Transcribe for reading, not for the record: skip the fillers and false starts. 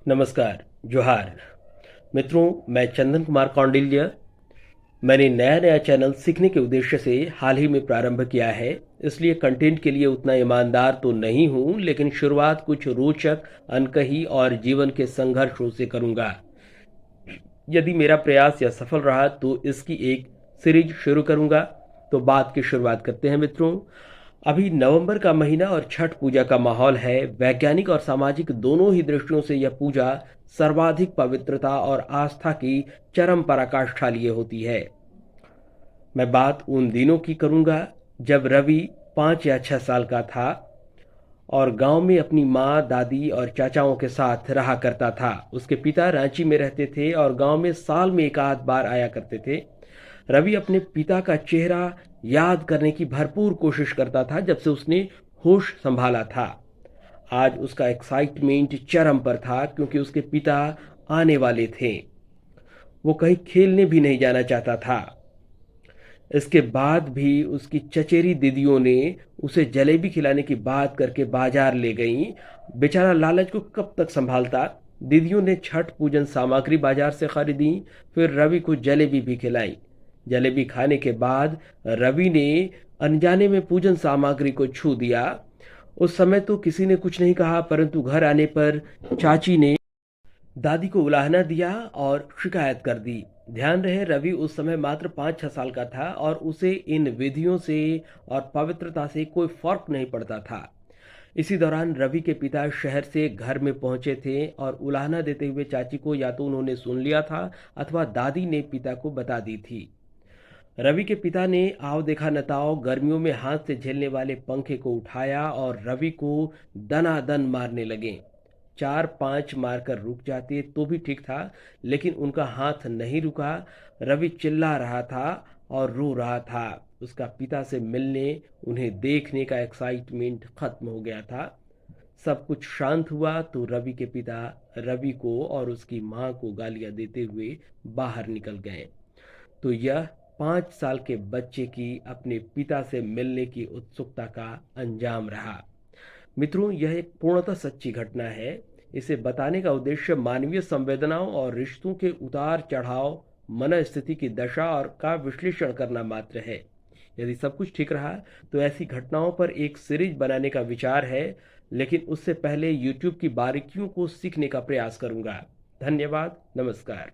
नमस्कार, जोहार। मित्रों, मैं चंदन कुमार कौंडिल्य। मैंने नया चैनल सीखने के उद्देश्य से हाल ही में प्रारंभ किया है, इसलिए कंटेंट के लिए उतना ईमानदार तो नहीं हूँ, लेकिन शुरुआत कुछ रोचक, अनकही और जीवन के संघर्षों से करूँगा। यदि मेरा प्रयास यह सफल रहा तो इसकी एक सीरीज शुरू करूँगा। तो बात की शुरुआत करते हैं मित्रों। अभी नवंबर का महीना और छठ पूजा का माहौल है। वैज्ञानिक और सामाजिक दोनों ही दृष्टियों से यह पूजा सर्वाधिक पवित्रता और आस्था की चरम पराकाष्ठा लिए होती है। मैं बात उन दिनों की करूंगा जब रवि 5 या 6 साल का था और गांव में अपनी माँ, दादी और चाचाओं के साथ रहा करता था। उसके पिता रांची में रहते थे और गांव में साल में एक आध बार आया करते थे। रवि अपने पिता का चेहरा याद करने की भरपूर कोशिश करता था जब से उसने होश संभाला था। आज उसका एक्साइटमेंट चरम पर था क्योंकि उसके पिता आने वाले थे। वो कहीं खेलने भी नहीं जाना चाहता था। इसके बाद भी उसकी चचेरी दीदियों ने उसे जलेबी खिलाने की बात करके बाजार ले गईं। बेचारा लालच को कब तक संभालता। दीदियों ने छठ पूजन सामग्री बाजार से खरीदी, फिर रवि को जलेबी भी खिलाई। जलेबी खाने के बाद रवि ने अनजाने में पूजन सामग्री को छू दिया। उस समय तो किसी ने कुछ नहीं कहा, परंतु घर आने पर चाची ने दादी को उलाहना दिया और शिकायत कर दी। ध्यान रहे, रवि उस समय मात्र 5-6 साल का था और उसे इन विधियों से और पवित्रता से कोई फर्क नहीं पड़ता था। इसी दौरान रवि के पिता शहर से घर में पहुंचे थे और उलाहना देते हुए चाची को या तो उन्होंने सुन लिया था अथवा दादी ने पिता को बता दी थी। रवि के पिता ने आओ देखा नताओ गर्मियों में हाथ से झेलने वाले पंखे को उठाया और रवि को दनादन मारने लगे। 4-5 मारकर रुक जाते तो भी ठीक था, लेकिन उनका हाथ नहीं रुका। रवि चिल्ला रहा था और रो रहा था। उसका पिता से मिलने, उन्हें देखने का एक्साइटमेंट खत्म हो गया था। सब कुछ शांत हुआ तो रवि के पिता रवि को और उसकी माँ को गालियां देते हुए बाहर निकल गए। तो यह 5 साल के बच्चे की अपने पिता से मिलने की उत्सुकता का अंजाम रहा। मित्रों, यह एक पूर्णतः सच्ची घटना है। इसे बताने का उद्देश्य मानवीय संवेदनाओं और रिश्तों के उतार चढ़ाव, मन स्थिति की दशा और का विश्लेषण करना मात्र है। यदि सब कुछ ठीक रहा तो ऐसी घटनाओं पर एक सीरीज बनाने का विचार है, लेकिन उससे पहले यूट्यूब की बारीकियों को सीखने का प्रयास करूंगा। धन्यवाद। नमस्कार।